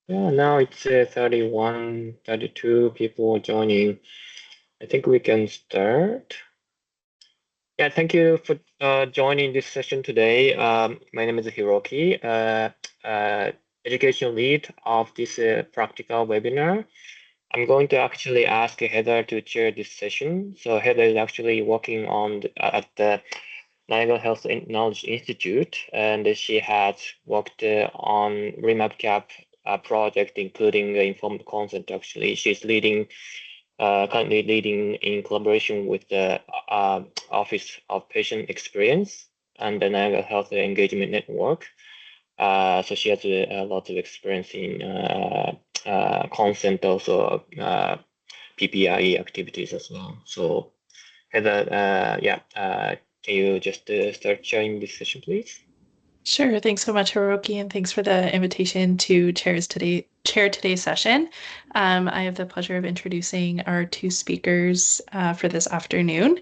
Yeah, now it's 31, 32 people joining. I think we can start. Yeah, thank you for joining this session today. My name is Hiroki, education lead of this practical webinar. I'm going to actually ask Heather to chair this session. So Heather is actually working on at the Niagara Health Knowledge Institute, and she has worked on REMAP-CAP project, including informed consent. Actually, she's currently leading in collaboration with the Office of Patient Experience and the Niagara Health Engagement Network. So she has a lot of experience in consent, also PPIE activities as well. So Heather, can you just start sharing this session, please? Sure. Thanks so much, Hiroki, and thanks for the invitation to chair today's session. I have the pleasure of introducing our two speakers for this afternoon,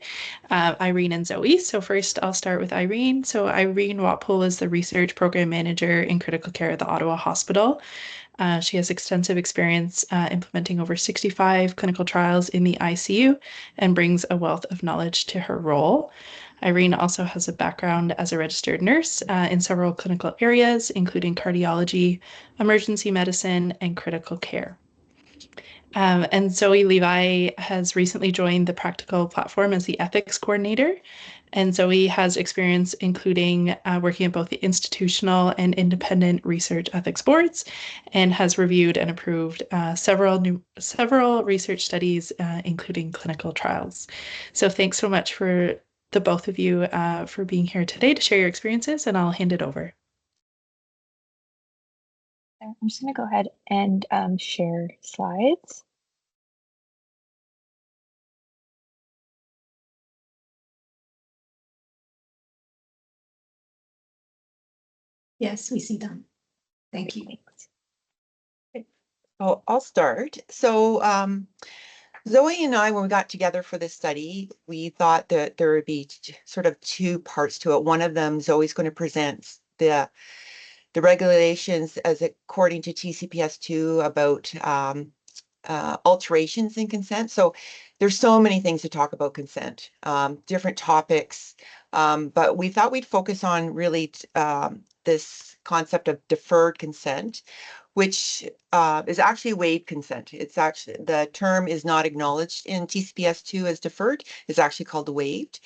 Irene and Zoe. So first, I'll start with Irene. So Irene Watpool is the research program manager in critical care at the Ottawa Hospital. She has extensive experience implementing over 65 clinical trials in the ICU and brings a wealth of knowledge to her role. Irene also has a background as a registered nurse in several clinical areas, including cardiology, emergency medicine, and critical care. And Zoe Levi has recently joined the Practical platform as the ethics coordinator. And Zoe has experience including working at both the institutional and independent research ethics boards, and has reviewed and approved several research studies, including clinical trials. So thanks so much for the both of you for being here today to share your experiences, and I'll hand it over. I'm just going to go ahead and share slides. Yes, we see them. Thank you. Oh, I'll start. So Zoe and I, when we got together for this study, we thought that there would be sort of two parts to it. One of them, Zoe's going to present the regulations as according to TCPS2 about alterations in consent. So there's so many things to talk about consent, different topics, but we thought we'd focus on really this concept of deferred consent, which is actually waived consent. It's actually, the term is not acknowledged in TCPS2 as deferred. It's actually called waived.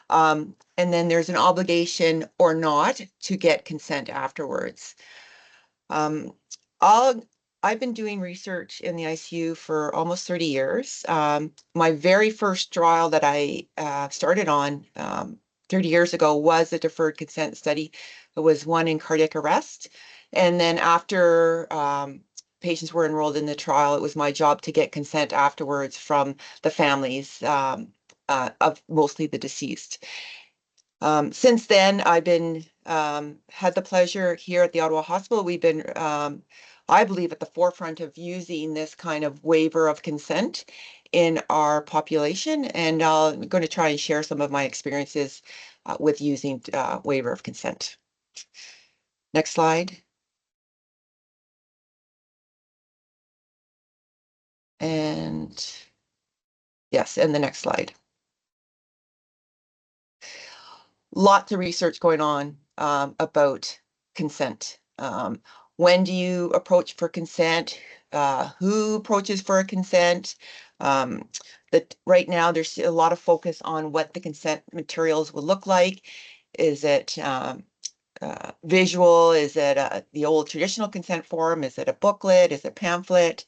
And then there's an obligation or not to get consent afterwards. I've been doing research in the ICU for almost 30 years. My very first trial that I started on 30 years ago was a deferred consent study. It was one in cardiac arrest. And then after patients were enrolled in the trial, it was my job to get consent afterwards from the families of mostly the deceased. Since then, I've been had the pleasure here at the Ottawa Hospital. We've been, I believe, at the forefront of using this kind of waiver of consent in our population, and I'm going to try and share some of my experiences with using waiver of consent. Next slide. And yes, and the next slide. Lots of research going on about consent. When do you approach for consent? Who approaches for a consent? Right now, there's a lot of focus on what the consent materials will look like. Is it visual? Is it the old traditional consent form? Is it a booklet? Is it a pamphlet?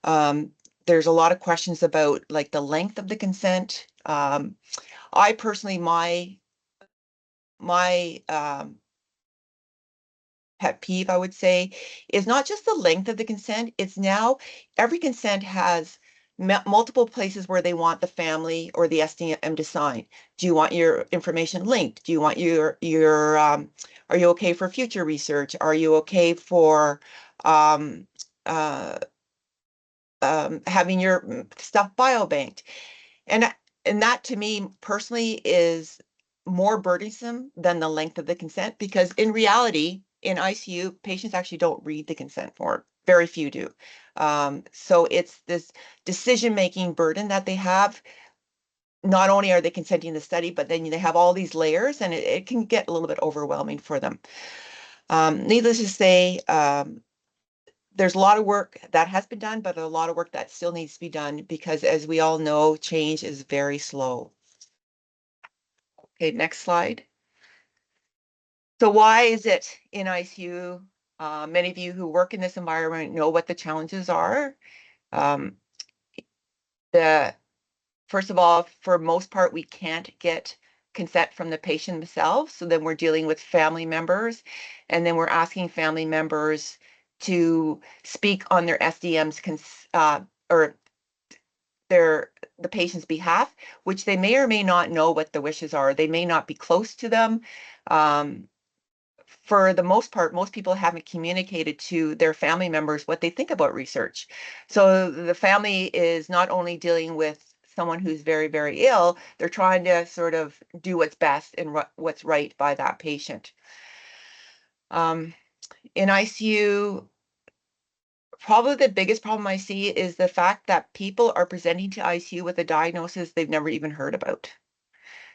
There's a lot of questions about like the length of the consent. I personally, my pet peeve, I would say, is not just the length of the consent. It's now every consent has multiple places where they want the family or the SDM to sign. Do you want your information linked? Do you want your are you okay for future research? Are you okay for having your stuff biobanked? And that to me personally is more burdensome than the length of the consent, because in reality, in ICU, patients actually don't read the consent form very few do. So it's this decision-making burden that they have. Not only are they consenting to study, but then they have all these layers, and it can get a little bit overwhelming for them. Needless to say, there's a lot of work that has been done, but a lot of work that still needs to be done because, as we all know, change is very slow. Okay, next slide. So why is it in ICU? Many of you who work in this environment know what the challenges are. First of all, for most part, we can't get consent from the patient themselves. So then we're dealing with family members, and then we're asking family members to speak on their SDM's or the patient's behalf, which they may or may not know what the wishes are. They may not be close to them. For the most part, most people haven't communicated to their family members what they think about research. So the family is not only dealing with someone who's very, very ill, they're trying to sort of do what's best and what's right by that patient. In ICU, probably the biggest problem I see is the fact that people are presenting to ICU with a diagnosis they've never even heard about.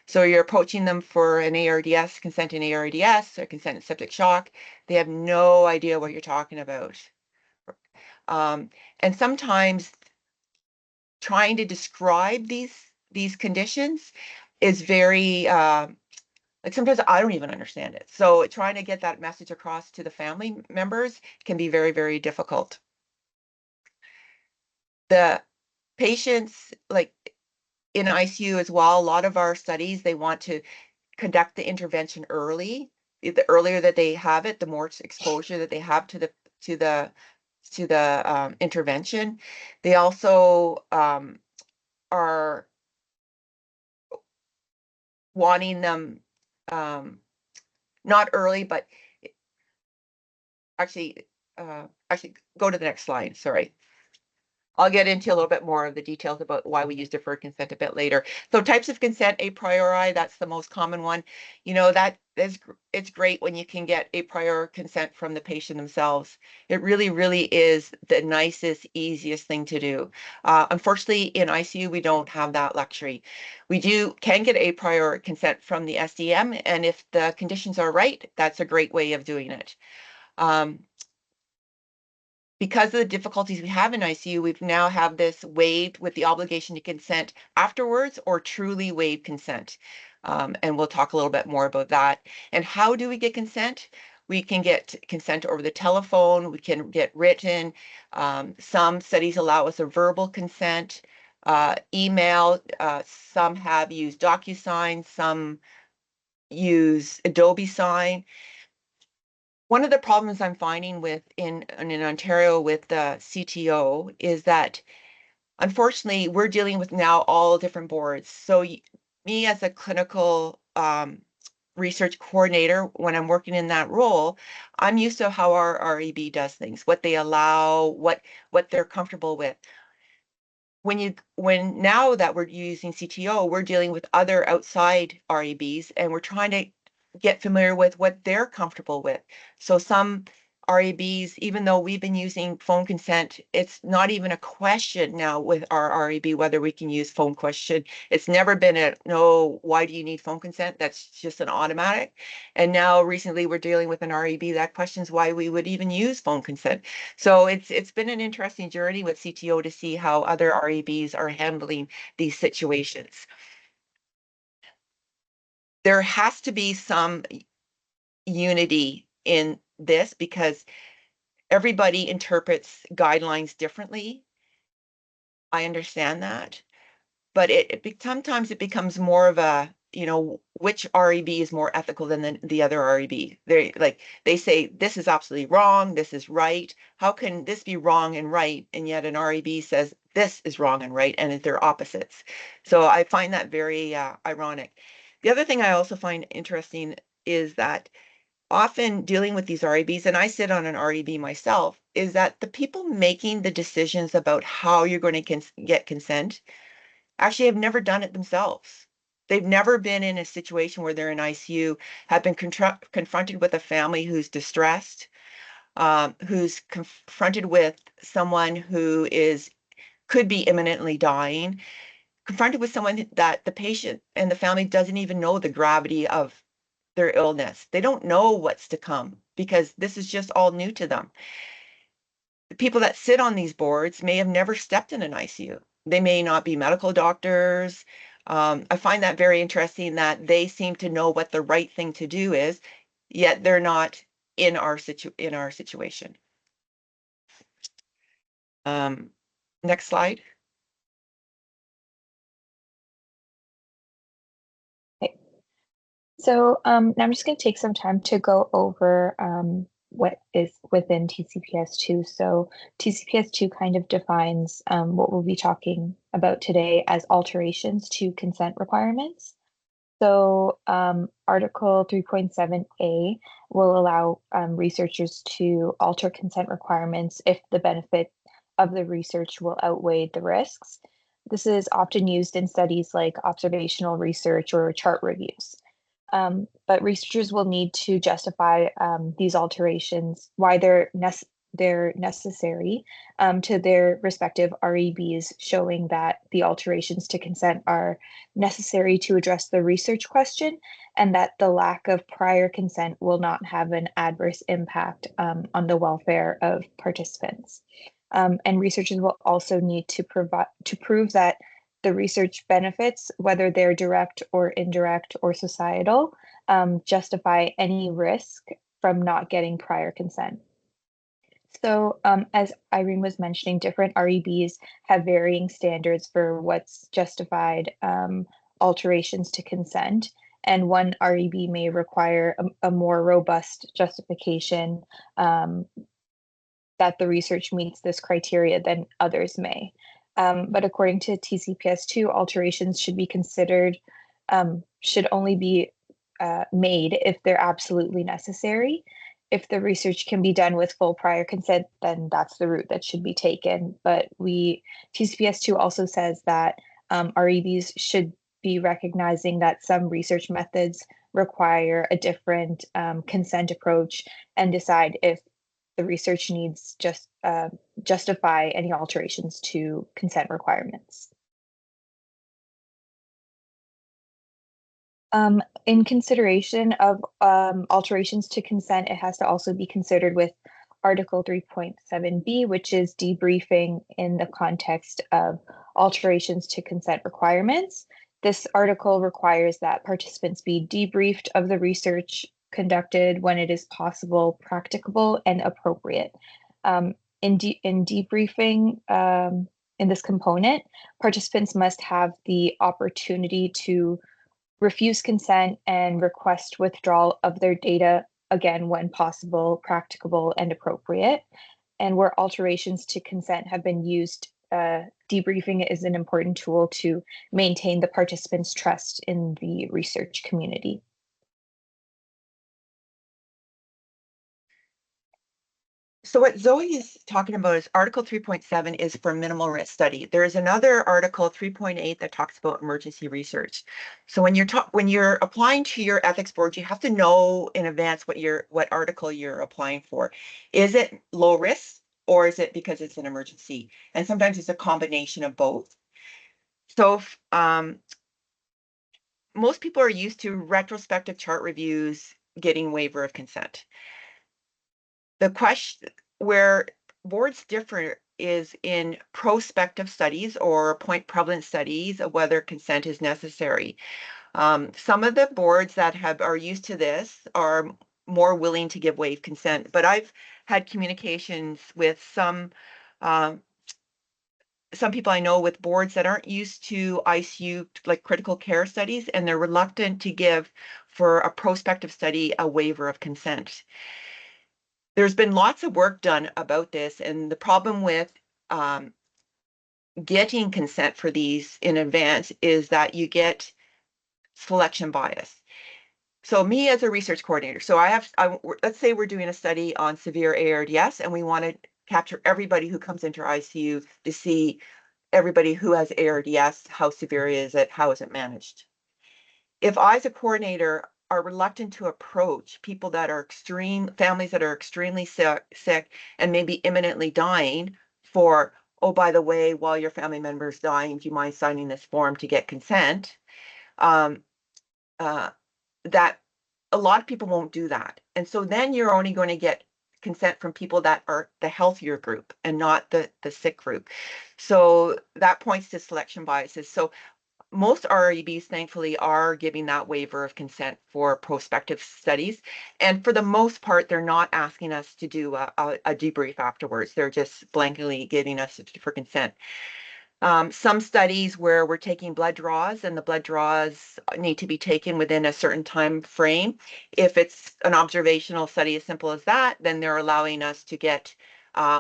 So you're approaching them for an ARDS, consent in ARDS, or consent in septic shock. They have no idea what you're talking about. And sometimes trying to describe these conditions is very, like sometimes I don't even understand it. So trying to get that message across to the family members can be very, very difficult. The patients, like in ICU as well, a lot of our studies, they want to conduct the intervention early. The earlier that they have it, the more exposure that they have to the intervention. They also are wanting them not early, but actually go to the next slide. Sorry. I'll get into a little bit more of the details about why we use deferred consent a bit later. So types of consent, a priori, that's the most common one. You know, it's great when you can get a prior consent from the patient themselves. It really, really is the nicest, easiest thing to do. Unfortunately, in ICU, we don't have that luxury. We can get a prior consent from the SDM, and if the conditions are right, that's a great way of doing it. Because of the difficulties we have in ICU, we now have this waived with the obligation to consent afterwards or truly waived consent. And we'll talk a little bit more about that. And how do we get consent? We can get consent over the telephone. We can get written. Some studies allow us a verbal consent, email. Some have used DocuSign. Some use Adobe Sign. One of the problems I'm finding in Ontario with the CTO is that, unfortunately, we're dealing with now all different boards. So me as a clinical research coordinator, when I'm working in that role, I'm used to how our REB does things, what they allow, what they're comfortable with. When now that we're using CTO, we're dealing with other outside REBs, and we're trying to get familiar with what they're comfortable with. So some REBs, even though we've been using phone consent, it's not even a question now with our REB whether we can use phone question. It's never been no, why do you need phone consent? That's just an automatic. And now recently we're dealing with an REB that questions why we would even use phone consent. So it's been an interesting journey with CTO to see how other REBs are handling these situations. There has to be some unity in this because everybody interprets guidelines differently. I understand that, but sometimes it becomes more of a, which REB is more ethical than the other REB. They say this is absolutely wrong, this is right. How can this be wrong and right, and yet an REB says this is wrong and right, and they're opposites. So I find that very ironic. The other thing I also find interesting is that often dealing with these REBs, and I sit on an REB myself, is that the people making the decisions about how you're going to get consent actually have never done it themselves. They've never been in a situation where they're in ICU, have been confronted with a family who's distressed, who's confronted with someone who could be imminently dying, confronted with someone that the patient and the family doesn't even know the gravity of their illness. They don't know what's to come because this is just all new to them. The people that sit on these boards may have never stepped in an ICU. They may not be medical doctors. I find that very interesting that they seem to know what the right thing to do is, yet they're not in our situation. Next slide. Okay. So now I'm just going to take some time to go over what is within TCPS2. So TCPS2 kind of defines what we'll be talking about today as alterations to consent requirements. So Article 3.7A will allow researchers to alter consent requirements if the benefit of the research will outweigh the risks. This is often used in studies like observational research or chart reviews. But researchers will need to justify these alterations, why they're necessary to their respective REBs, showing that the alterations to consent are necessary to address the research question and that the lack of prior consent will not have an adverse impact on the welfare of participants. And researchers will also need to prove that the research benefits, whether they're direct or indirect or societal, justify any risk from not getting prior consent. So as Irene was mentioning, different REBs have varying standards for what's justified alterations to consent. And one REB may require a more robust justification that the research meets this criteria than others may. But according to TCPS2, alterations should be considered, should only be made if they're absolutely necessary. If the research can be done with full prior consent, then that's the route that should be taken. But TCPS2 also says that REBs should be recognizing that some research methods require a different consent approach and decide if the research needs justify any alterations to consent requirements. In consideration of alterations to consent, it has to also be considered with Article 3.7b, which is debriefing in the context of alterations to consent requirements. This article requires that participants be debriefed of the research conducted when it is possible, practicable, and appropriate. In debriefing, in this component, participants must have the opportunity to refuse consent and request withdrawal of their data, again, when possible, practicable, and appropriate. And where alterations to consent have been used, debriefing is an important tool to maintain the participants' trust in the research community. So what Zoe is talking about is Article 3.7 is for minimal risk study. There is another Article 3.8 that talks about emergency research. So when you're applying to your ethics board, you have to know in advance what article you're applying for. Is it low risk or is it because it's an emergency? And sometimes it's a combination of both. So most people are used to retrospective chart reviews getting waiver of consent. The question where boards differ is in prospective studies or point prevalence studies of whether consent is necessary. Some of the boards that are used to this are more willing to give waive consent, but I've had communications with some people I know with boards that aren't used to ICU, like critical care studies, and they're reluctant to give for a prospective study a waiver of consent. There's been lots of work done about this, and the problem with getting consent for these in advance is that you get selection bias. So me as a research coordinator, so let's say we're doing a study on severe ARDS, and we want to capture everybody who comes into our ICU to see everybody who has ARDS, how severe is it, how is it managed? If I as a coordinator are reluctant to approach people that are families that are extremely sick and maybe imminently dying for, oh, by the way, while your family member is dying, do you mind signing this form to get consent? That a lot of people won't do that. And so then you're only going to get consent from people that are the healthier group and not the sick group. So that points to selection biases. So most REBs, thankfully, are giving that waiver of consent for prospective studies. And for the most part, they're not asking us to do a debrief afterwards. They're just blankly giving us for consent. Some studies where we're taking blood draws and the blood draws need to be taken within a certain time frame. If it's an observational study as simple as that, then they're allowing us to get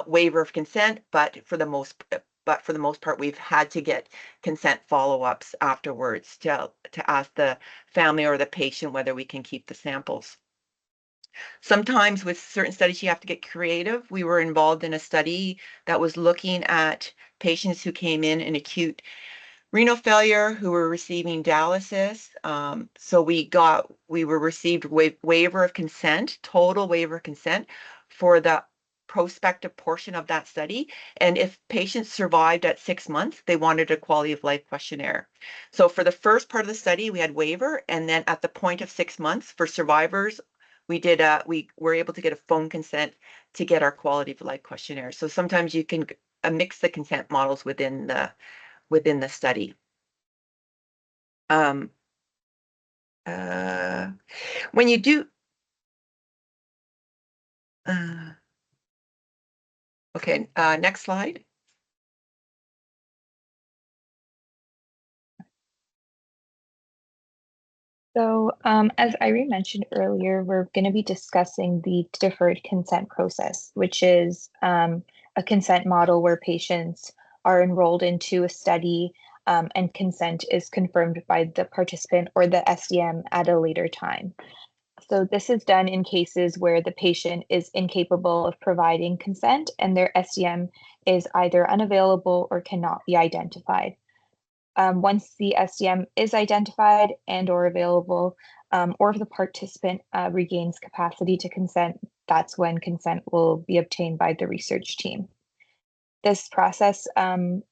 waiver of consent, but for the most part, we've had to get consent follow-ups afterwards to ask the family or the patient whether we can keep the samples. Sometimes with certain studies, you have to get creative. We were involved in a study that was looking at patients who came in acute renal failure who were receiving dialysis. So we received waiver of consent, total waiver of consent for the prospective portion of that study. And if patients survived at 6 months, they wanted a quality of life questionnaire. So for the first part of the study, we had waiver. And then at the point of 6 months for survivors, we were able to get a phone consent to get our quality of life questionnaire. So sometimes you can mix the consent models within the study. When you do, okay, next slide. So as Irene mentioned earlier, we're going to be discussing the deferred consent process, which is a consent model where patients are enrolled into a study and consent is confirmed by the participant or the SDM at a later time. So this is done in cases where the patient is incapable of providing consent and their SDM is either unavailable or cannot be identified. Once the SDM is identified and or available, or if the participant regains capacity to consent, that's when consent will be obtained by the research team. This process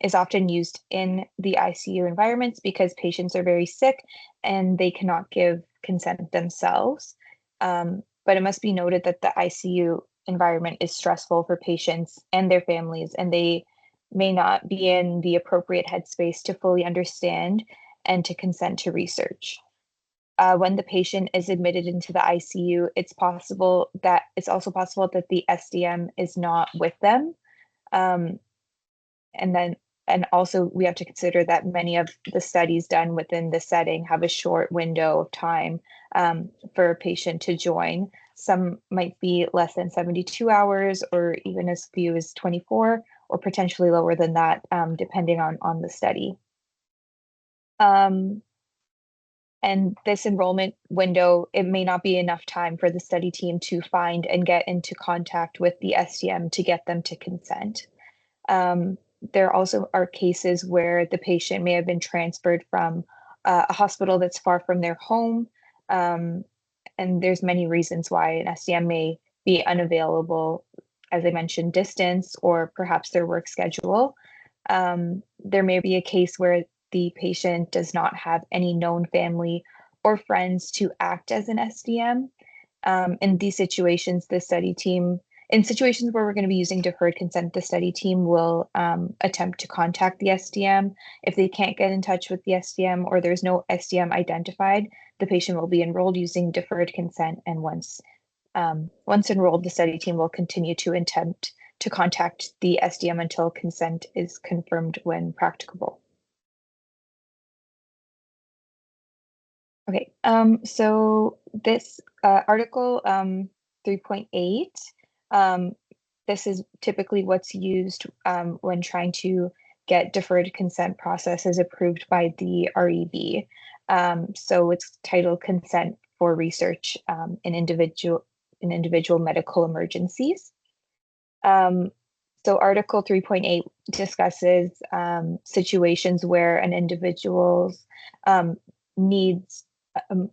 is often used in the ICU environments because patients are very sick and they cannot give consent themselves. But it must be noted that the ICU environment is stressful for patients and their families, and they may not be in the appropriate headspace to fully understand and to consent to research. When the patient is admitted into the ICU, it's also possible that the SDM is not with them. And also we have to consider that many of the studies done within the setting have a short window of time for a patient to join. Some might be less than 72 hours or even as few as 24 or potentially lower than that, depending on the study. And this enrollment window, it may not be enough time for the study team to find and get into contact with the SDM to get them to consent. There also are cases where the patient may have been transferred from a hospital that's far from their home. And there's many reasons why an SDM may be unavailable, as I mentioned, distance or perhaps their work schedule. There may be a case where the patient does not have any known family or friends to act as an SDM. In these situations, the study team, in situations where we're going to be using deferred consent, the study team will attempt to contact the SDM. If they can't get in touch with the SDM or there's no SDM identified, the patient will be enrolled using deferred consent. And once enrolled, the study team will continue to attempt to contact the SDM until consent is confirmed when practicable. Okay, so this article 3.8, this is typically what's used when trying to get deferred consent processes approved by the REB. So it's titled Consent for Research in Individual Medical Emergencies. So Article 3.8 discusses situations where an individual's needs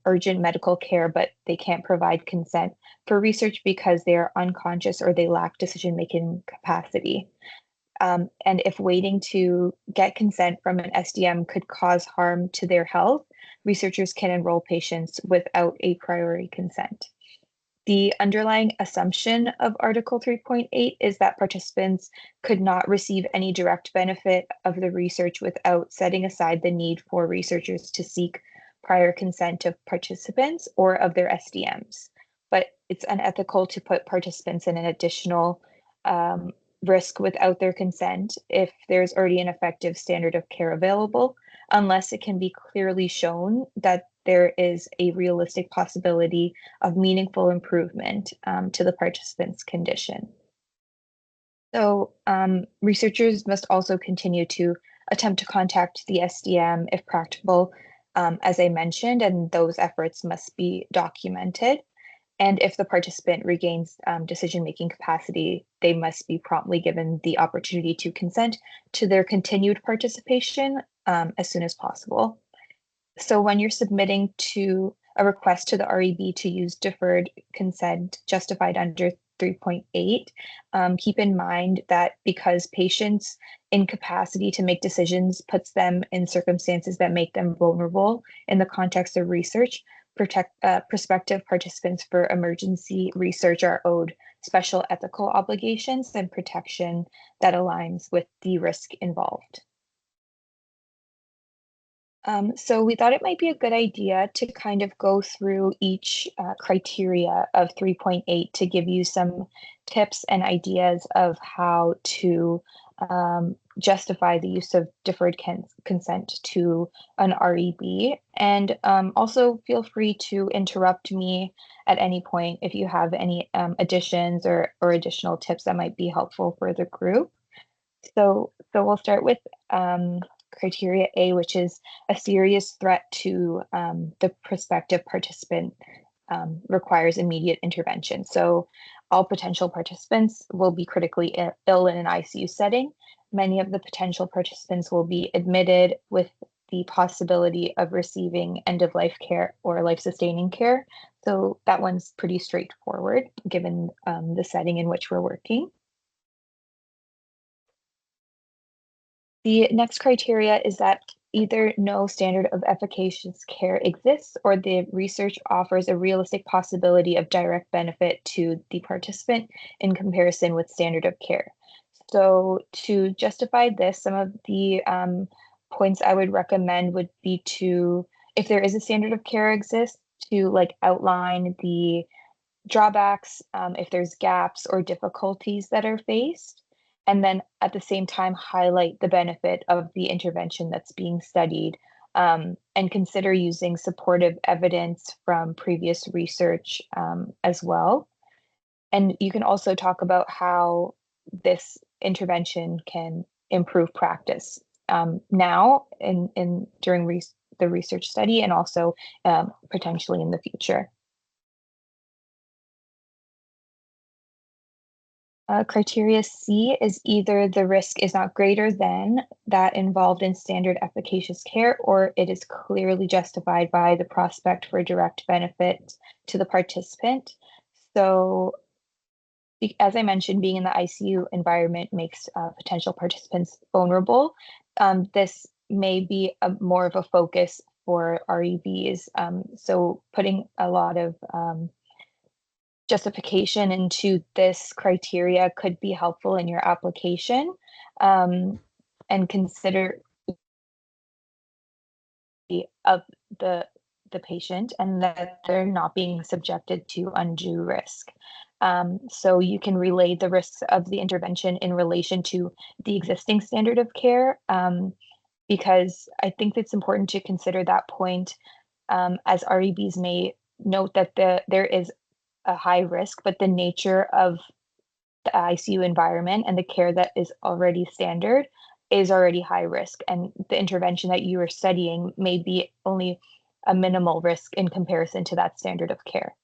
urgent medical care, but they can't provide consent for research because they are unconscious or they lack decision-making capacity. And if waiting to get consent from an SDM could cause harm to their health, researchers can enroll patients without a priority consent. The underlying assumption of Article 3.8 is that participants could not receive any direct benefit of the research without setting aside the need for researchers to seek prior consent of participants or of their SDMs. But it's unethical to put participants in an additional risk without their consent if there's already an effective standard of care available, unless it can be clearly shown that there is a realistic possibility of meaningful improvement to the participant's condition. So researchers must also continue to attempt to contact the SDM if practicable, as I mentioned, and those efforts must be documented. And if the participant regains decision-making capacity, they must be promptly given the opportunity to consent to their continued participation as soon as possible. So when you're submitting to a request to the REB to use deferred consent justified under 3.8, keep in mind that because patients' incapacity to make decisions puts them in circumstances that make them vulnerable in the context of research, prospective participants for emergency research are owed special ethical obligations and protection that aligns with the risk involved. So we thought it might be a good idea to kind of go through each criteria of 3.8 to give you some tips and ideas of how to justify the use of deferred consent to an REB. And also feel free to interrupt me at any point if you have any additions or additional tips that might be helpful for the group. So we'll start with criteria A, which is a serious threat to the prospective participant requires immediate intervention. So all potential participants will be critically ill in an ICU setting. Many of the potential participants will be admitted with the possibility of receiving end-of-life care or life-sustaining care. So that one's pretty straightforward given the setting in which we're working. The next criteria is that either no standard of efficacious care exists or the research offers a realistic possibility of direct benefit to the participant in comparison with standard of care. So to justify this, some of the points I would recommend would be to, if there is a standard of care exists, to like outline the drawbacks, if there's gaps or difficulties that are faced, and then at the same time highlight the benefit of the intervention that's being studied, and consider using supportive evidence from previous research as well. And you can also talk about how this intervention can improve practice now during the research study and also potentially in the future. Criteria C is either the risk is not greater than that involved in standard efficacious care, or it is clearly justified by the prospect for direct benefit to the participant. So, as I mentioned, being in the ICU environment makes potential participants vulnerable. This may be more of a focus for REBs. So putting a lot of justification into this criteria could be helpful in your application, and consider of the patient and that they're not being subjected to undue risk. So you can relay the risks of the intervention in relation to the existing standard of care, because I think it's important to consider that point, as REBs may note that there is a high risk, but the nature of the ICU environment and the care that is already standard is already high risk. And the intervention that you are studying may be only a minimal risk in comparison to that standard of care.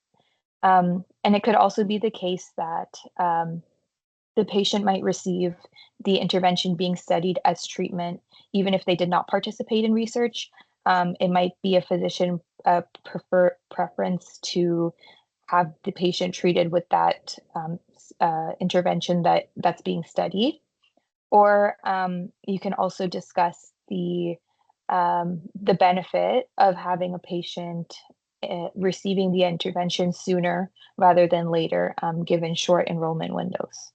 And it could also be the case that the patient might receive the intervention being studied as treatment, even if they did not participate in research. It might be a physician a preference to have the patient treated with that intervention that's being studied. Or you can also discuss the benefit of having a patient receiving the intervention sooner rather than later, given short enrollment windows.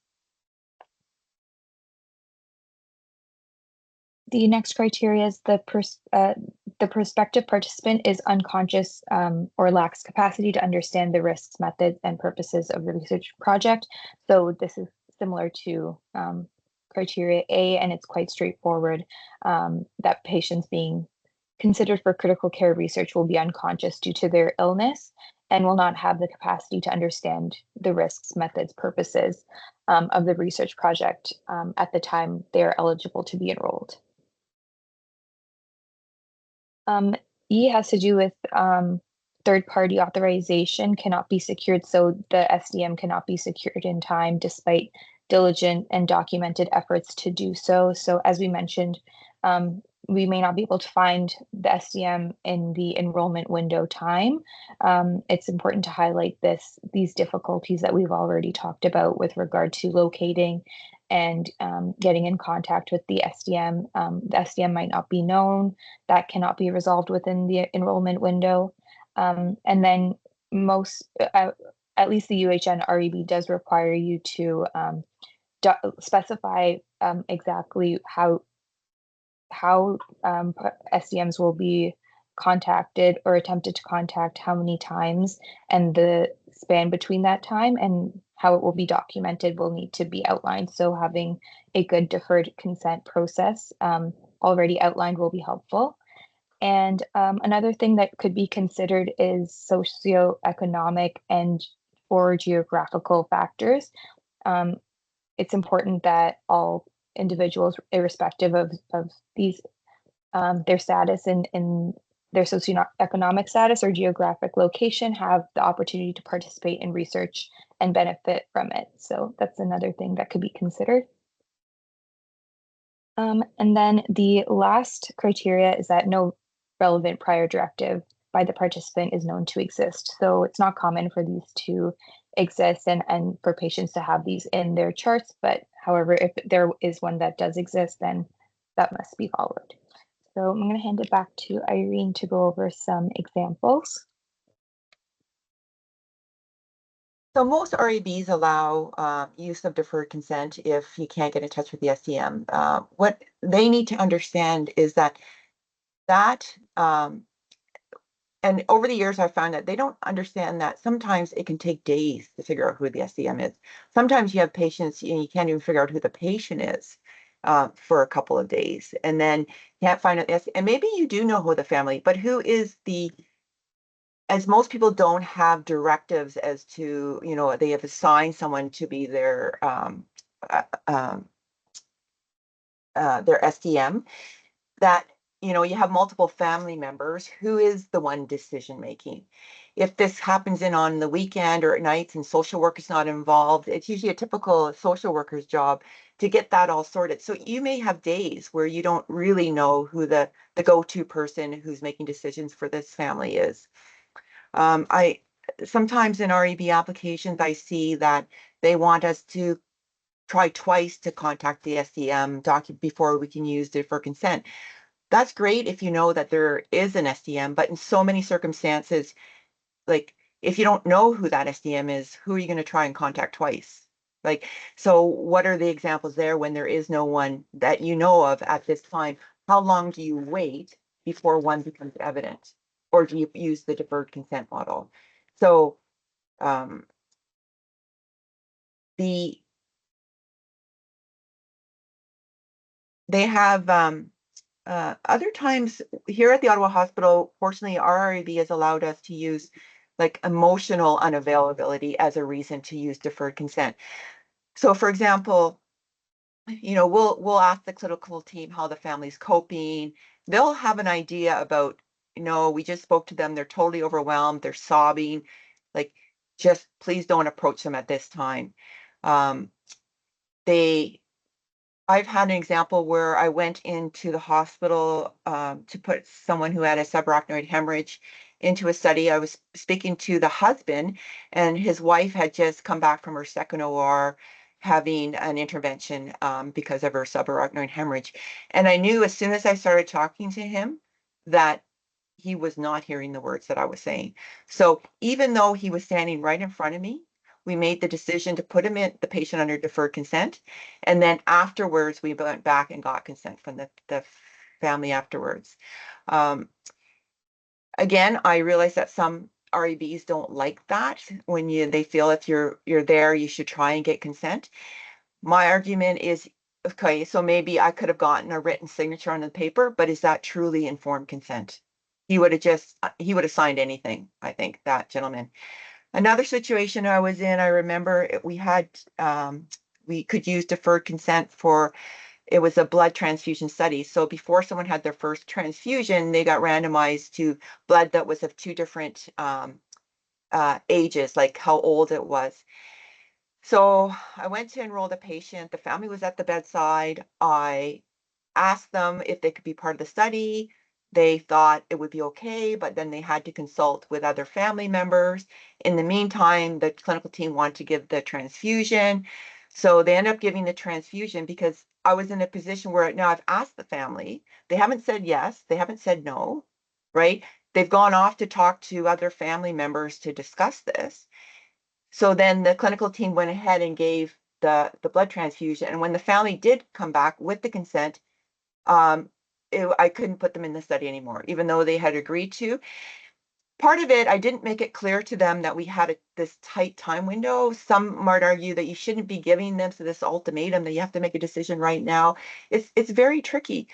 The next criteria is the prospective participant is unconscious or lacks capacity to understand the risks, methods, and purposes of the research project. So this is similar to criteria A, and it's quite straightforward that patients being considered for critical care research will be unconscious due to their illness and will not have the capacity to understand the risks, methods, purposes of the research project at the time they are eligible to be enrolled. E has to do with third-party authorization cannot be secured, so the SDM cannot be secured in time despite diligent and documented efforts to do so. So as we mentioned, we may not be able to find the SDM in the enrollment window time. It's important to highlight these difficulties that we've already talked about with regard to locating and getting in contact with the SDM. The SDM might not be known. That cannot be resolved within the enrollment window. And then at least the UHN REB does require you to specify exactly how SDMs will be contacted or attempted to contact, how many times, and the span between that time, and how it will be documented will need to be outlined. So having a good deferred consent process already outlined will be helpful. And another thing that could be considered is socioeconomic and or geographical factors. It's important that all individuals, irrespective of these their status in their socioeconomic status or geographic location, have the opportunity to participate in research and benefit from it. So that's another thing that could be considered. And then the last criteria is that no relevant prior directive by the participant is known to exist. So it's not common for these to exist and for patients to have these in their charts, but however, if there is one that does exist, then that must be followed. So I'm going to hand it back to Irene to go over some examples. So most REBs allow use of deferred consent if you can't get in touch with the SDM. What they need to understand is that and over the years, I've found that they don't understand that sometimes it can take days to figure out who the SDM is. Sometimes you have patients, you can't even figure out who the patient is for a couple of days, and then you can't find out. And maybe you do know who the family, but who is as most people don't have directives as to, they have assigned someone to be their SDM, that you have multiple family members, who is the one decision making. If this happens on the weekend or at nights and social work is not involved, it's usually a typical social worker's job to get that all sorted. So you may have days where you don't really know who the go-to person who's making decisions for this family is. I sometimes in REB applications, I see that they want us to try twice to contact the SDM before we can use deferred consent. That's great if you know that there is an SDM, but in so many circumstances, like if you don't know who that SDM is, who are you going to try and contact twice? So what are the examples there when there is no one that you know of at this time? How long do you wait before one becomes evident? Or do you use the deferred consent model? So they have other times here at the Ottawa Hospital, fortunately, our REB has allowed us to use emotional unavailability as a reason to use deferred consent. So for example, we'll ask the clinical team how the family's coping. They'll have an idea about, we just spoke to them, they're totally overwhelmed, they're sobbing, just please don't approach them at this time. I've had an example where I went into the hospital to put someone who had a subarachnoid hemorrhage, into a study. I was speaking to the husband, and his wife had just come back from her second OR having an intervention because of her subarachnoid hemorrhage. And I knew as soon as I started talking to him that he was not hearing the words that I was saying. So even though he was standing right in front of me, we made the decision to put the patient under deferred consent. And then afterwards, we went back and got consent from the family afterwards. Again, I realize that some REBs don't like that. When they feel if you're there, you should try and get consent. My argument is, okay, so maybe I could have gotten a written signature on the paper, but is that truly informed consent? He would have signed anything, I think, that gentleman. Another situation I was in, I remember we could use deferred consent for, it was a blood transfusion study. So before someone had their first transfusion, they got randomized to blood that was of two different ages, like how old it was. So I went to enroll the patient. The family was at the bedside. I asked them if they could be part of the study. They thought it would be okay, but then they had to consult with other family members. In the meantime, the clinical team wanted to give the transfusion. So they ended up giving the transfusion because I was in a position where now I've asked the family. They haven't said yes. They haven't said no, right? They've gone off to talk to other family members to discuss this. So then the clinical team went ahead and gave the blood transfusion. And when the family did come back with the consent, I couldn't put them in the study anymore, even though they had agreed to. Part of it, I didn't make it clear to them that we had this tight time window. Some might argue that you shouldn't be giving them this ultimatum that you have to make a decision right now. It's very tricky.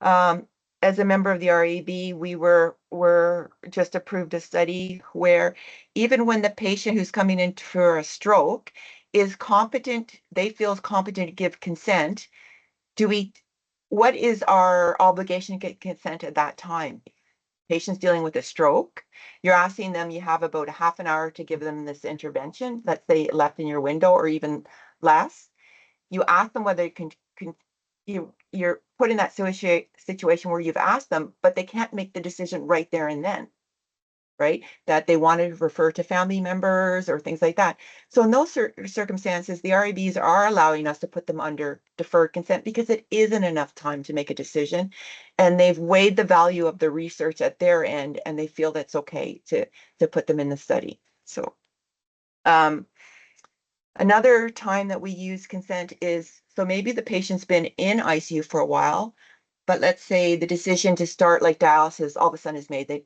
As a member of the REB, we were just approved a study where even when the patient who's coming in for a stroke is competent, they feel competent to give consent, what is our obligation to get consent at that time? Patients dealing with a stroke, you're asking them, you have about a half an hour to give them this intervention, let's say left in your window or even less. You ask them whether you're put in that situation where you've asked them, but they can't make the decision right there and then, right? That they want to refer to family members or things like that. So in those circumstances, the REBs are allowing us to put them under deferred consent because it isn't enough time to make a decision. And they've weighed the value of the research at their end, and they feel that's okay to put them in the study. So another time that we use consent is, so maybe the patient's been in ICU for a while, but let's say the decision to start like dialysis all of a sudden is made. They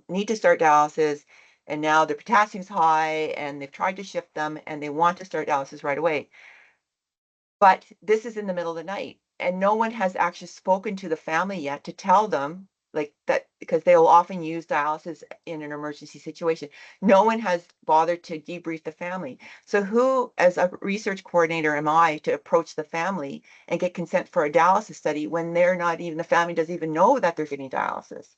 need to start dialysis, and now their potassium's high, and they've tried to shift them, and they want to start dialysis right away. But this is in the middle of the night, and no one has actually spoken to the family yet to tell them like that, because they'll often use dialysis in an emergency situation. No one has bothered to debrief the family. So who, as a research coordinator, am I to approach the family and get consent for a dialysis study when they're not even, the family doesn't even know that they're getting dialysis?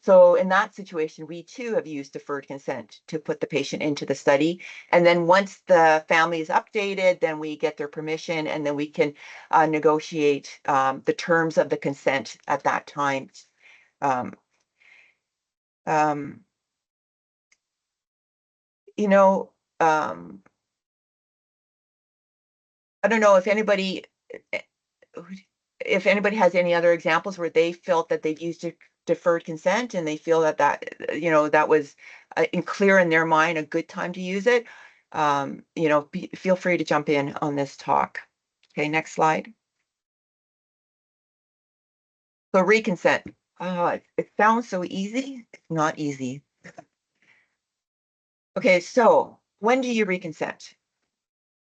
So in that situation, we too have used deferred consent to put the patient into the study. And then once the family is updated, then we get their permission, and then we can negotiate the terms of the consent at that time. You know, I don't know if anybody has any other examples where they felt that they've used deferred consent and they feel that that was clear in their mind a good time to use it. Feel free to jump in on this talk. Okay, next slide. So reconsent. It sounds so easy. It's not easy. Okay, so when do you reconsent?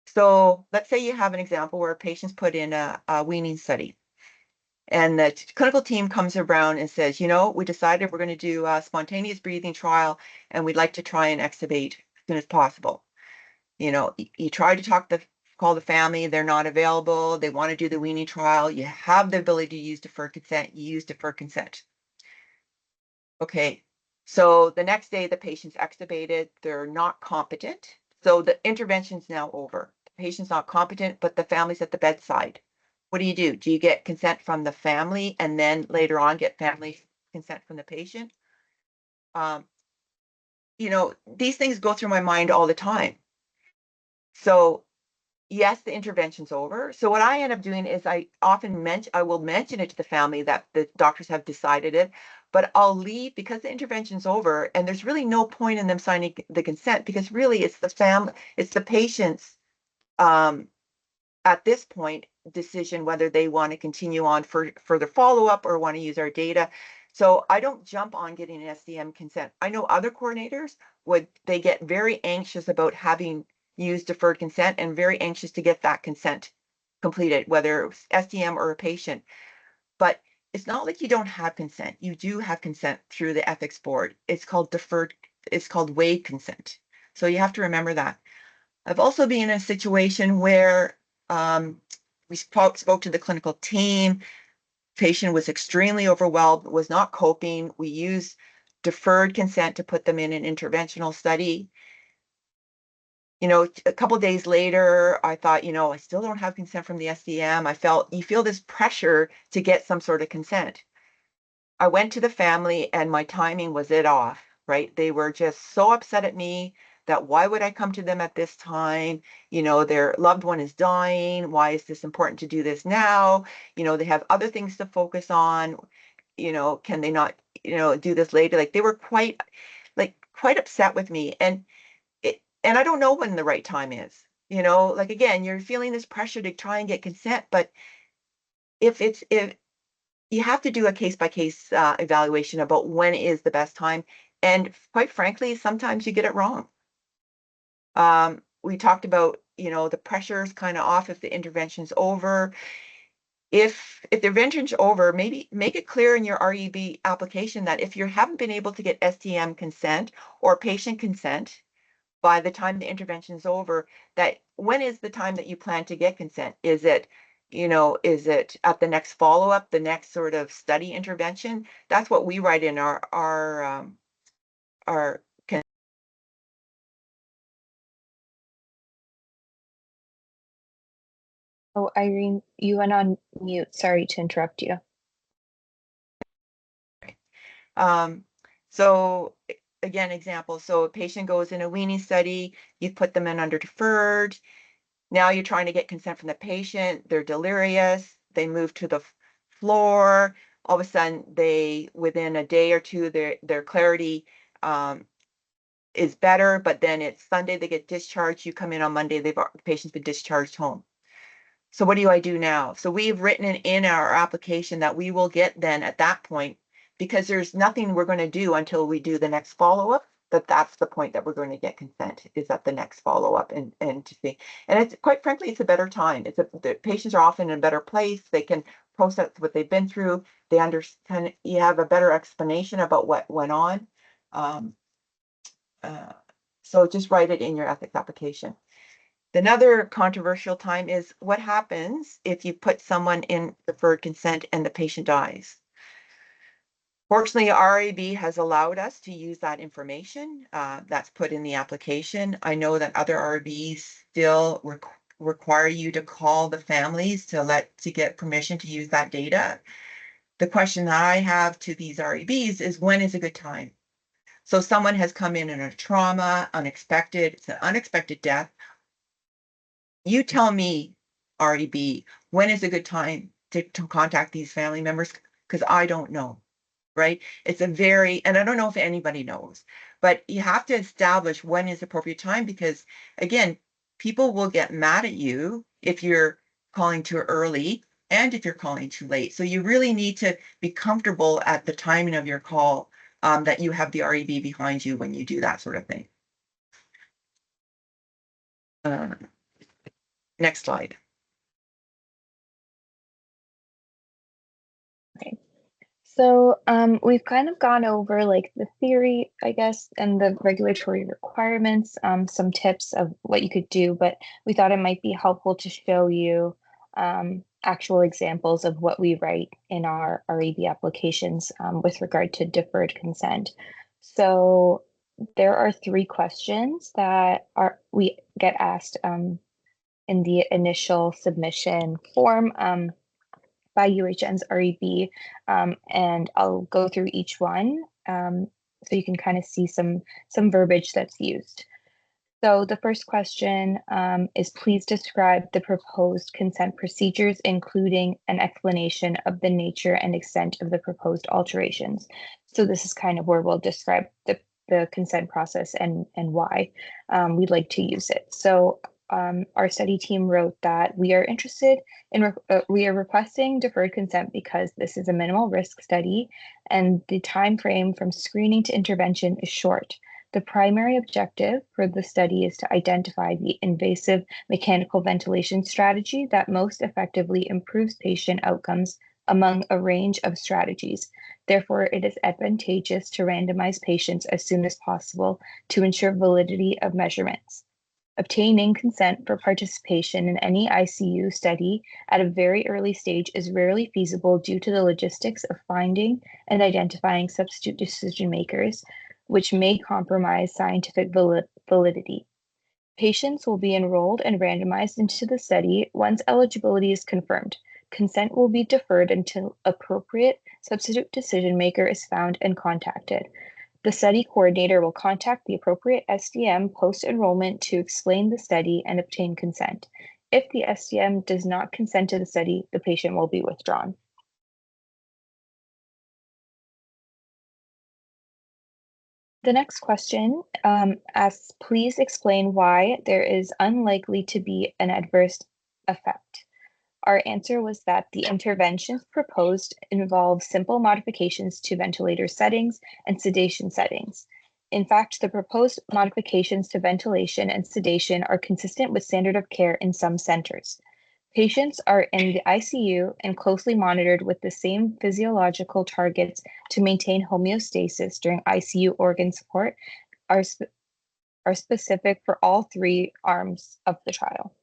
So let's say you have an example where a patient's put in a weaning study, and the clinical team comes around and says, we decided we're going to do a spontaneous breathing trial, and we'd like to try and extubate as soon as possible. You try to call the family, they're not available, they want to do the weaning trial, you have the ability to use deferred consent, you use deferred consent. Okay, so the next day the patient's extubated, they're not competent, so the intervention's now over. The patient's not competent, but the family's at the bedside. What do? Do you get consent from the family and then later on get family consent from the patient? these things go through my mind all the time. So yes, the intervention's over. So what I end up doing is I will mention it to the family that the doctors have decided it, but I'll leave because the intervention's over, and there's really no point in them signing the consent, because really it's the patient's at this point decision whether they want to continue on for further follow-up or want to use our data. So I don't jump on getting an SDM consent. I know other coordinators they get very anxious about having used deferred consent and very anxious to get that consent completed, whether it's SDM or a patient. But it's not like you don't have consent. You do have consent through the ethics board. It's called waived consent. So you have to remember that. I've also been in a situation where we spoke to the clinical team. Patient was extremely overwhelmed, was not coping. We used deferred consent to put them in an interventional study. A couple of days later, I thought, I still don't have consent from the SDM. You feel this pressure to get some sort of consent. I went to the family and my timing was off, right? They were just so upset at me that why would I come to them at this time? Their loved one is dying. Why is this important to do this now? They have other things to focus on. Can they not, do this later? Like they were quite upset with me. And I don't know when the right time is. Again, you're feeling this pressure to try and get consent, but if you have to do a case-by-case evaluation about when is the best time. And quite frankly, sometimes you get it wrong. We talked about, the pressure's kind of off if the intervention's over. If the intervention's over, maybe make it clear in your REB application that if you haven't been able to get STM consent or patient consent by the time the intervention is over, that when is the time that you plan to get consent? Is it at the next follow-up, the next sort of study intervention? That's what we write in our Oh, Irene, you went on mute. Sorry to interrupt you. So again, example, so a patient goes in a weaning study, you put them in under deferred. Now you're trying to get consent from the patient. They're delirious. They move to the floor. All of a sudden, within a day or two, their clarity is better. But then it's Sunday, they get discharged. You come in on Monday, the patient's been discharged home. So what do I do now? So we've written in our application that we will get then at that point, because there's nothing we're going to do until we do the next follow-up, that's the point that we're going to get consent, is at the next follow-up and to see. And it's quite frankly, it's a better time. The patients are often in a better place. They can process what they've been through. They understand, you have a better explanation about what went on. So just write it in your ethics application. Another controversial time is what happens if you put someone in deferred consent and the patient dies. Fortunately, RAB has allowed us to use that information that's put in the application. I know that other RABs still require you to call the families to get permission to use that data. The question that I have to these RABs is, when is a good time? So someone has come in a trauma, it's an unexpected death. You tell me, REB, when is a good time to contact these family members? Because I don't know, right? And I don't know if anybody knows, but you have to establish when is the appropriate time, because again, people will get mad at you if you're calling too early and if you're calling too late. So you really need to be comfortable at the timing of your call, that you have the REB behind you when you do that sort of thing. Next slide. Okay. So we've kind of gone over like the theory, I guess, and the regulatory requirements, some tips of what you could do, but we thought it might be helpful to show you actual examples of what we write in our REB applications with regard to deferred consent. So there are 3 questions that we get asked in the initial submission form by UHN's REB, and I'll go through each one. so you can kind of see some verbiage that's used. So the first question is, please describe the proposed consent procedures, including an explanation of the nature and extent of the proposed alterations. So this is kind of where we'll describe the consent process and why we'd like to use it. So our study team wrote that we are interested in, we are requesting deferred consent because this is a minimal risk study and the time frame from screening to intervention is short. The primary objective for the study is to identify the invasive mechanical ventilation strategy that most effectively improves patient outcomes among a range of strategies. Therefore, it is advantageous to randomize patients as soon as possible to ensure validity of measurements. Obtaining consent for participation in any ICU study at a very early stage is rarely feasible due to the logistics of finding and identifying substitute decision makers, which may compromise scientific validity. Patients will be enrolled and randomized into the study once eligibility is confirmed. Consent will be deferred until appropriate substitute decision maker is found and contacted. The study coordinator will contact the appropriate SDM post-enrollment to explain the study and obtain consent. If the SDM does not consent to the study, the patient will be withdrawn. The next question asks, please explain why there is unlikely to be an adverse effect. Our answer was that the interventions proposed involve simple modifications to ventilator settings and sedation settings. In fact, the proposed modifications to ventilation and sedation are consistent with standard of care in some centers. Patients are in the ICU and closely monitored with the same physiological targets to maintain homeostasis during ICU organ support are specific for all three arms of the trial.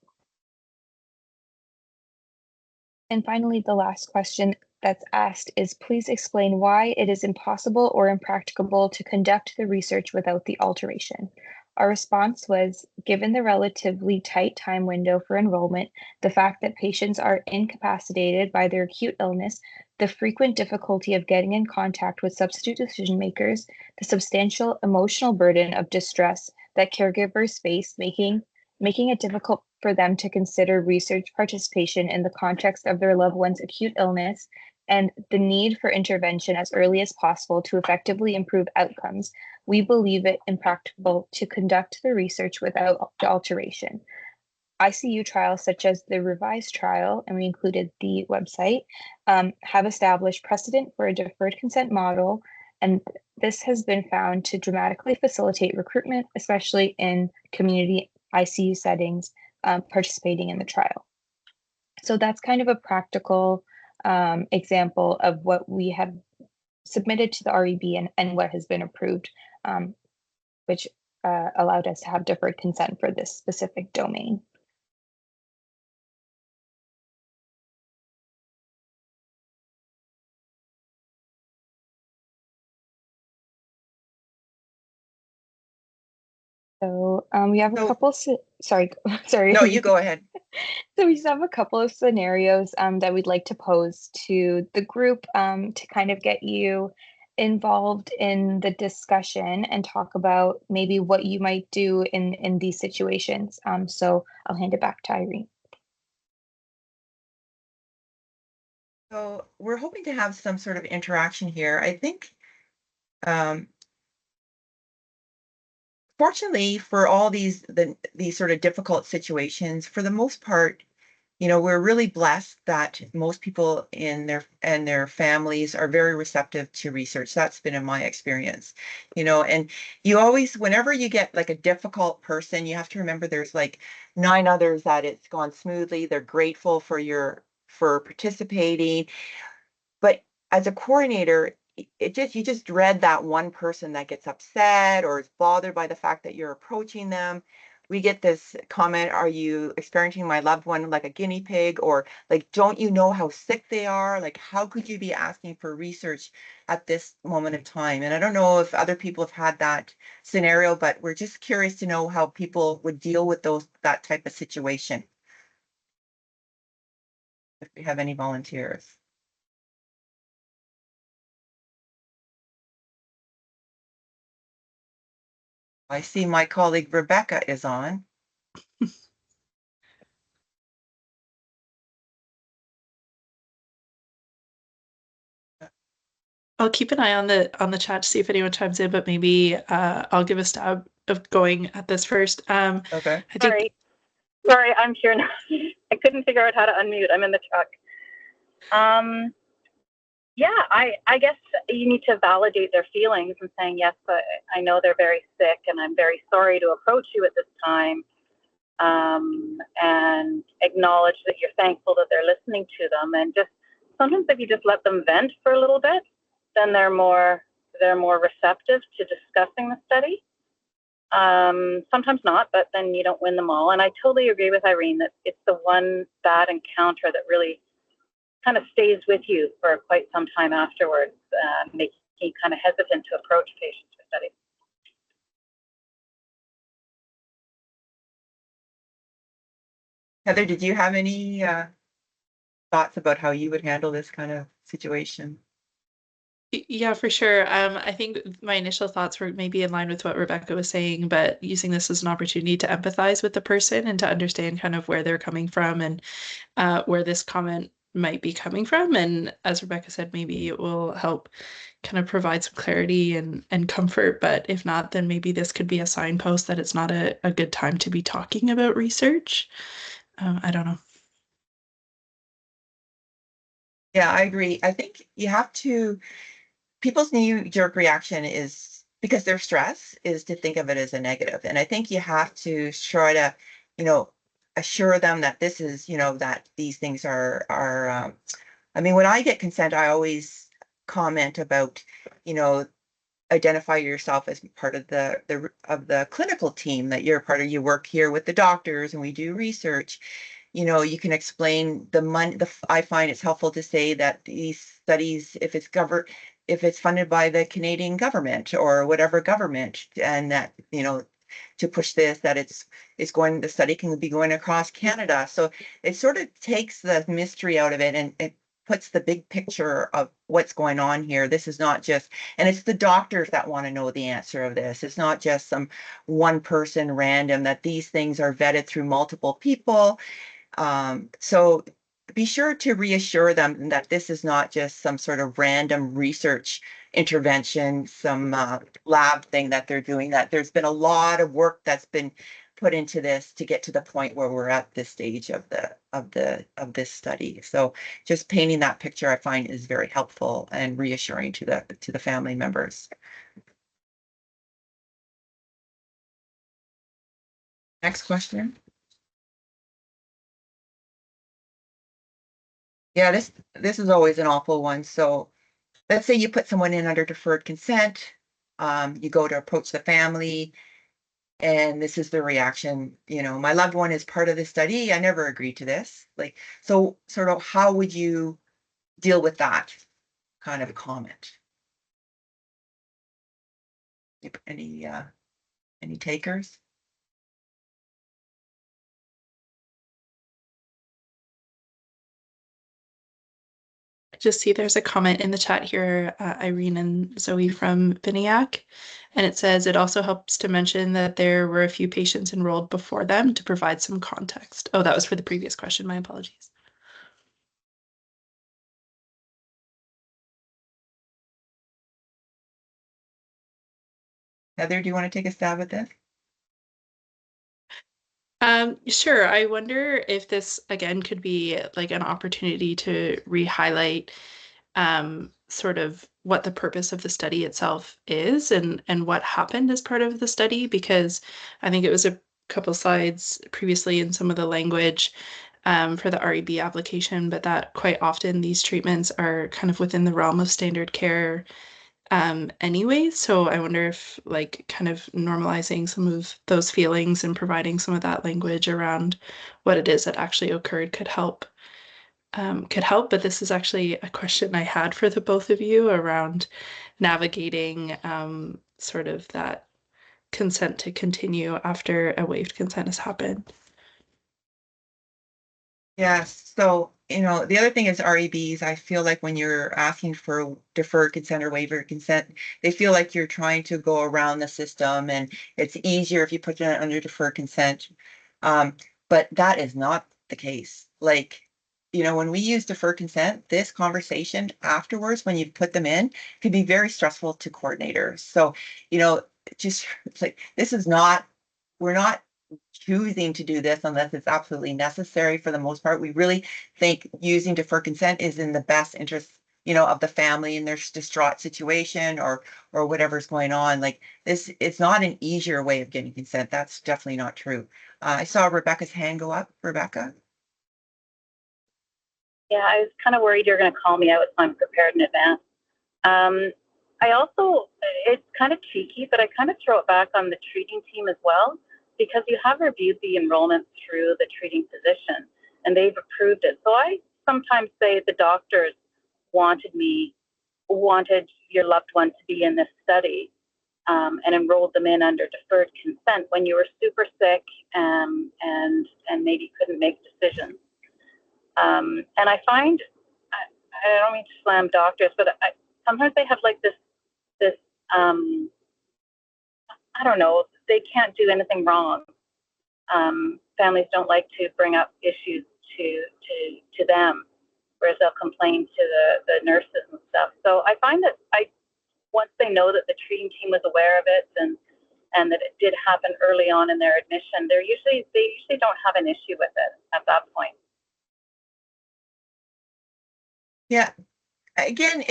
And finally, the last question that's asked is, please explain why it is impossible or impracticable to conduct the research without the alteration. Our response was, given the relatively tight time window for enrollment, the fact that patients are incapacitated by their acute illness, the frequent difficulty of getting in contact with substitute decision makers, the substantial emotional burden of distress that caregivers face, making it difficult for them to consider research participation in the context of their loved one's acute illness, and the need for intervention as early as possible to effectively improve outcomes, we believe it impracticable to conduct the research without alteration. ICU trials such as the revised trial, and we included the website, have established precedent for a deferred consent model, and this has been found to dramatically facilitate recruitment, especially in community ICU settings participating in the trial. So that's kind of a practical example of what we have submitted to the REB and what has been approved, which allowed us to have deferred consent for this specific domain. So we have a couple, sorry. No, you go ahead. So we just have a couple of scenarios that we'd like to pose to the group to kind of get you involved in the discussion and talk about maybe what you might do in these situations. So I'll hand it back to Irene. So we're hoping to have some sort of interaction here. I think, fortunately for all these sort of difficult situations, for the most part, we're really blessed that most people in their families are very receptive to research. That's been in my experience, and you always, whenever you get like a difficult person, you have to remember there's like 9 others that it's gone smoothly. They're grateful for participating. But as a coordinator, you just dread that one person that gets upset or is bothered by the fact that you're approaching them. We get this comment, are you experiencing my loved one like a guinea pig? Or like, don't you know how sick they are? Like, how could you be asking for research at this moment in time? And I don't know if other people have had that scenario, but we're just curious to know how people would deal with that type of situation. If we have any volunteers. I see my colleague Rebecca is on. I'll keep an eye on the chat to see if anyone chimes in, but maybe I'll give a stab of going at this first. Okay. I think Sorry, I'm here now. I couldn't figure out how to unmute. I'm in the truck. Yeah, I guess you need to validate their feelings and saying, yes, I know they're very sick and I'm very sorry to approach you at this time. And acknowledge that you're thankful that they're listening to them. And just sometimes if you just let them vent for a little bit, then they're more receptive to discussing the study. Sometimes not, but then you don't win them all. And I totally agree with Irene that it's the one bad encounter that really kind of stays with you for quite some time afterwards, making you kind of hesitant to approach patients for study. Heather, did you have any thoughts about how you would handle this kind of situation? Yeah, for sure. I think my initial thoughts were maybe in line with what Rebecca was saying, but using this as an opportunity to empathize with the person and to understand kind of where they're coming from and where this comment might be coming from. And as Rebecca said, maybe it will help kind of provide some clarity and comfort. But if not, then maybe this could be a signpost that it's not a good time to be talking about research. I don't know. Yeah, I agree. I think you have to, people's knee-jerk reaction is, because they're stressed, is to think of it as a negative. And I think you have to try to, assure them that this is, that these things are, I mean, when I get consent, I always comment about, identify yourself as part of the clinical team, that you're part of, you work here with the doctors and we do research. You can explain the money. I find it's helpful to say that these studies, if it's funded by the Canadian government or whatever government, and that, to push this, that the study can be going across Canada. So it sort of takes the mystery out of it, and it puts the big picture of what's going on here. This is not just, and it's the doctors that want to know the answer of this. It's not just some one person random, that these things are vetted through multiple people. So be sure to reassure them that this is not just some sort of random research intervention, some lab thing that they're doing, that there's been a lot of work that's been put into this to get to the point where we're at this stage of this study. So just painting that picture, I find, is very helpful and reassuring to the family members. Next question. Yeah, this is always an awful one. So let's say you put someone in under deferred consent, you go to approach the family, and this is the reaction, my loved one is part of the study. I never agreed to this. So sort of how would you deal with that kind of a comment? Any takers? Just see there's a comment in the chat here, Irene and Zoe from Viniac, and it says it also helps to mention that there were a few patients enrolled before them to provide some context. Oh, that was for the previous question. My apologies. Heather, do you want to take a stab at this? Sure. I wonder if this again could be like an opportunity to re-highlight sort of what the purpose of the study itself is and what happened as part of the study, because I think it was a couple slides previously in some of the language for the REB application, but that quite often these treatments are kind of within the realm of standard care anyway. So I wonder if like kind of normalizing some of those feelings and providing some of that language around what it is that actually occurred could help. But this is actually a question I had for the both of you around navigating sort of that consent to continue after a waived consent has happened. Yes. So you know, the other thing is REBs. I feel like when you're asking for deferred consent or waiver consent, they feel like you're trying to go around the system, and it's easier if you put it under deferred consent. But that is not the case. Like, you know, when we use deferred consent, this conversation afterwards, when you put them in, can be very stressful to coordinators. So, you know, just like this is not, we're not choosing to do this unless it's absolutely necessary. For the most part, we really think using deferred consent is in the best interest, you know, of the family in their distraught situation or whatever's going on. Like this, it's not an easier way of getting consent. That's definitely not true. I saw Rebecca's hand go up. Rebecca? Yeah, I was kind of worried you're going to call me out, so I'm prepared in advance. I also, it's kind of cheeky, but I kind of throw it back on the treating team as well, because you have reviewed the enrollment through the treating physician and they've approved it. So I sometimes say the doctors wanted your loved one to be in this study, and enrolled them in under deferred consent when you were super sick, and maybe couldn't make decisions. And I find, I don't mean to slam doctors, but sometimes they have like this, I don't know, they can't do anything wrong. Families don't like to bring up issues to them, whereas they'll complain to the nurses and stuff. So I find that once they know that the treating team was aware of it and that it did happen early on in their admission, they usually don't have an issue with it at that point. Yeah. Again,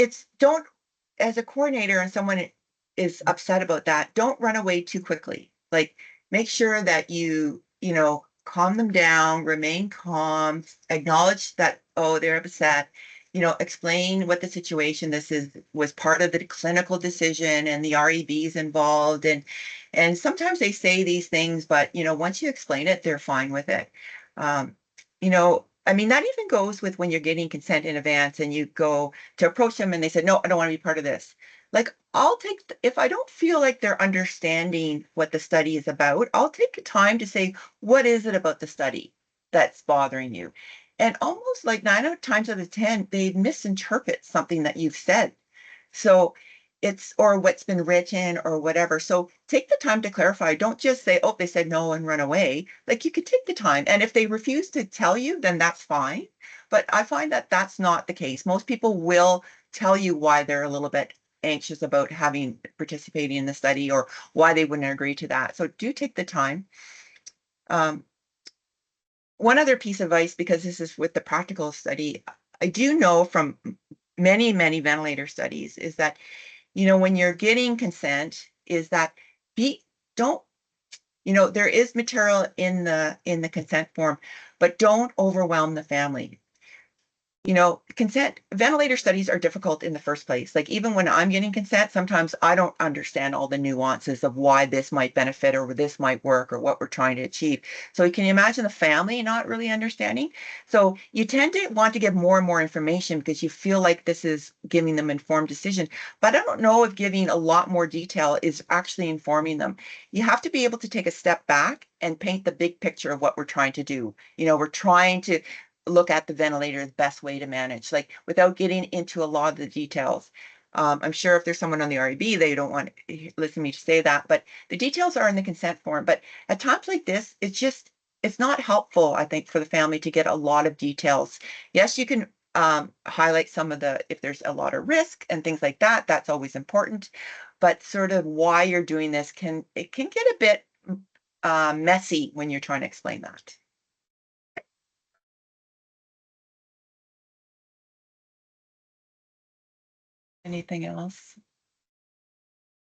as a coordinator and someone is upset about that, don't run away too quickly. Like, make sure that you know, calm them down, remain calm, acknowledge that, oh, they're upset, you know, explain what the situation was part of the clinical decision and the REBs involved. And sometimes they say these things, but, you know, once you explain it, they're fine with it. You know, I mean, that even goes with when you're getting consent in advance and you go to approach them and they said, no, I don't want to be part of this. Like, if I don't feel like they're understanding what the study is about, I'll take the time to say, what is it about the study that's bothering you? And almost like 9 times out of 10, they misinterpret something that you've said. So or what's been written or whatever. So take the time to clarify. Don't just say, oh, they said no and run away. Like, you could take the time. And if they refuse to tell you, then that's fine. But I find that that's not the case. Most people will tell you why they're a little bit anxious about participating in the study or why they wouldn't agree to that. So do take the time. One other piece of advice, because this is with the practical study, I do know from many, many ventilator studies is that, you know, when you're getting consent, is that don't, you know, there is material in the consent form, but don't overwhelm the family. You know, ventilator studies are difficult in the first place. Like, even when I'm getting consent, sometimes I don't understand all the nuances of why this might benefit or this might work or what we're trying to achieve. So can you imagine the family not really understanding? So you tend to want to give more and more information because you feel like this is giving them informed decision. But I don't know if giving a lot more detail is actually informing them. You have to be able to take a step back and paint the big picture of what we're trying to do. You know, we're trying to look at the ventilator the best way to manage, like, without getting into a lot of the details. I'm sure if there's someone on the REB, they don't want to listen to me to say that, but the details are in the consent form. But at times like this, it's not helpful, I think, for the family to get a lot of details. Yes, you can highlight some of if there's a lot of risk and things like that, that's always important. But sort of why you're doing this can get a bit messy when you're trying to explain that. Anything else?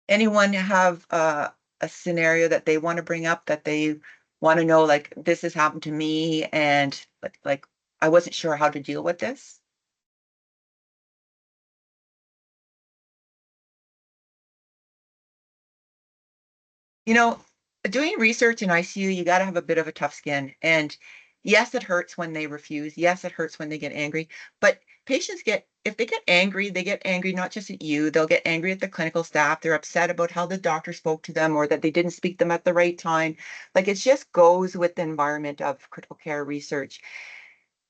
Anyone have a scenario that they want to bring up, that they want to know, like, this has happened to me and like I wasn't sure how to deal with this? You know, doing research in ICU, you got to have a bit of a tough skin. And yes, it hurts when they refuse. Yes, it hurts when they get angry. But patients if they get angry not just at you, they'll get angry at the clinical staff. They're upset about how the doctor spoke to them or that they didn't speak to them at the right time. Like, it just goes with the environment of critical care research.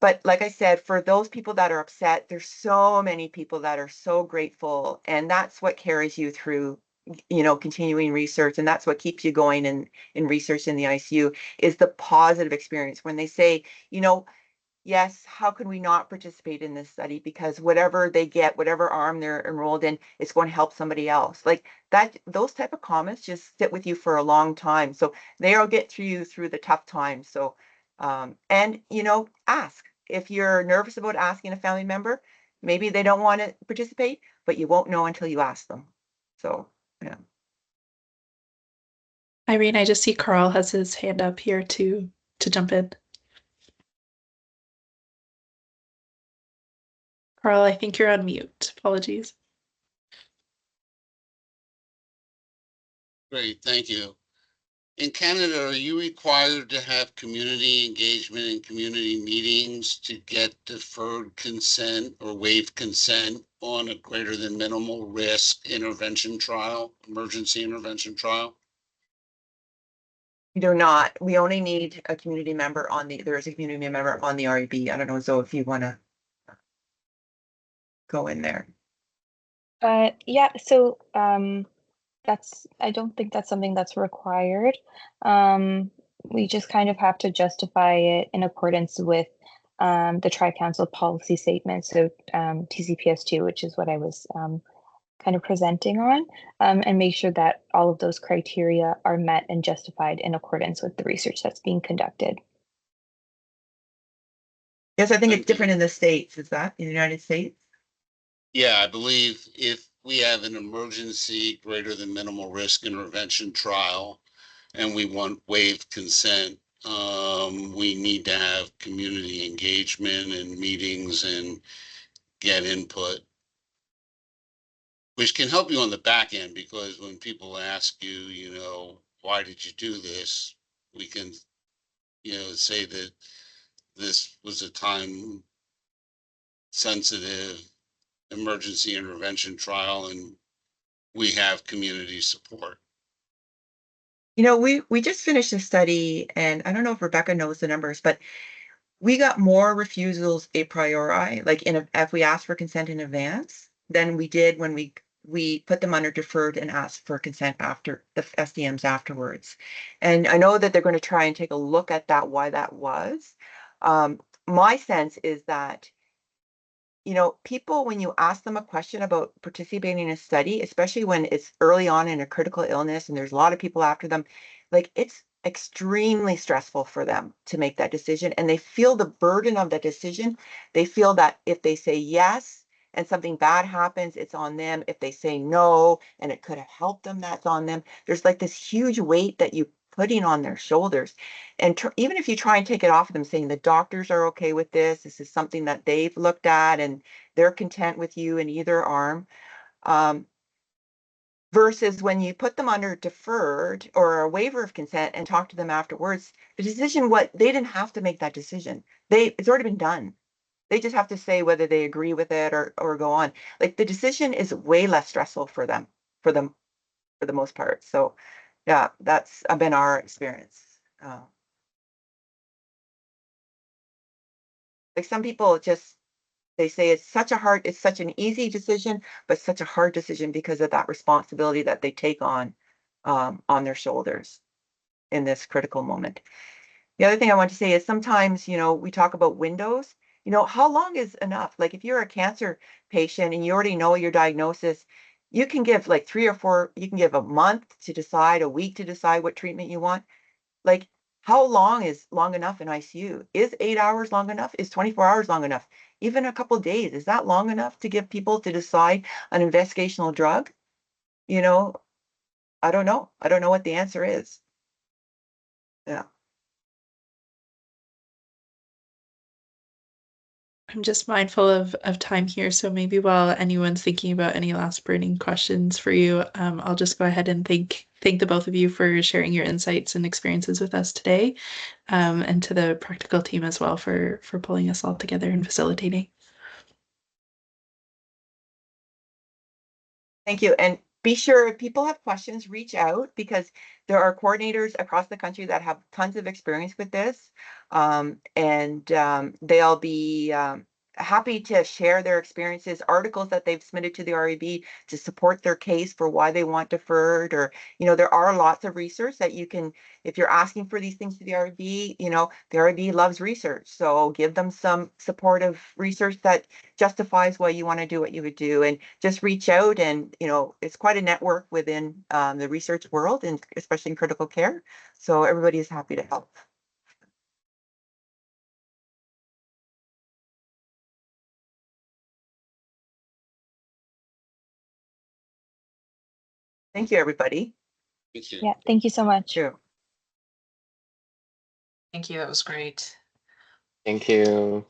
but like I said, for those people that are upset, there's so many people that are so grateful, and that's what carries you through, continuing research, and that's what keeps you going in research in the ICU is the positive experience when they say, yes, how can we not participate in this study? Because whatever they get, whatever arm they're enrolled in, it's going to help somebody else. Like that, those type of comments just sit with you for a long time. So they'll get through the tough times. So, and ask if you're nervous about asking a family member, maybe they don't want to participate, but you won't know until you ask them. So, yeah. Irene, I just see Carl has his hand up here to jump in. Carl, I think you're on mute. Apologies. Great, thank you. In Canada, are you required to have community engagement and community meetings to get deferred consent or waived consent on a greater than minimal risk intervention trial, emergency intervention trial? We do not. We only need a community member there is a community member on the REB. I don't know, Zoe, if you want to go in there. Yeah, so I don't think that's something that's required. We just kind of have to justify it in accordance with the Tri-Council policy statement, so TCPS2, which is what I was kind of presenting on, and make sure that all of those criteria are met and justified in accordance with the research that's being conducted. Yes, I think it's different in the States. Is that in the United States? Yeah, I believe if we have an emergency greater than minimal risk intervention trial and we want waived consent, we need to have community engagement and meetings and get input, which can help you on the back end, because when people ask you, why did you do this? We can, say that this was a time sensitive emergency intervention trial and we have community support. We just finished a study, and I don't know if Rebecca knows the numbers, but we got more refusals a priori, like if we asked for consent in advance, than we did when we put them under deferred and asked for consent after the SDMs afterwards. And I know that they're going to try and take a look at that, why that was. My sense is that people, when you ask them a question about participating in a study, especially when it's early on in a critical illness and there's a lot of people after them, like it's extremely stressful for them to make that decision. And they feel the burden of that decision. They feel that if they say yes and something bad happens, it's on them. If they say no and it could have helped them, that's on them. There's like this huge weight that you putting on their shoulders. And even if you try and take it off of them, saying the doctors are okay with this is something that they've looked at and they're content with you in either arm, versus when you put them under deferred or a waiver of consent and talk to them afterwards, the decision, they didn't have to make that decision. It's already been done. They just have to say whether they agree with it or go on. Like the decision is way less stressful for them, for the most part. So yeah, that's been our experience. Like some people they say it's such an easy decision, but such a hard decision because of that responsibility that they take on their shoulders in this critical moment. The other thing I want to say is sometimes, we talk about windows, how long is enough? Like if you're a cancer patient and you already know your diagnosis, you can give like 3 or 4, you can give a month to decide, a week to decide what treatment you want. Like how long is long enough in ICU? Is 8 hours long enough? Is 24 hours long enough? Even a couple of days, is that long enough to give people to decide an investigational drug? I don't know. I don't know what the answer is. Yeah. I'm just mindful of time here, so maybe while anyone's thinking about any last burning questions for you, I'll just go ahead and thank the both of you for sharing your insights and experiences with us today, and to the practical team as well for pulling us all together and facilitating. Thank you. And be sure if people have questions, reach out, because there are coordinators across the country that have tons of experience with this. They'll be happy to share their experiences, articles that they've submitted to the REB to support their case for why they want deferred, or, you know, there are lots of research that you can, if you're asking for these things to the REB, you know, the REB loves research. So give them some supportive research that justifies why you want to do what you would do, and just reach out. And, you know, it's quite a network within the research world, and especially in critical care. So everybody is happy to help. Thank you, everybody. Thank you. Yeah, thank you so much. Sure. Thank you. That was great. Thank you.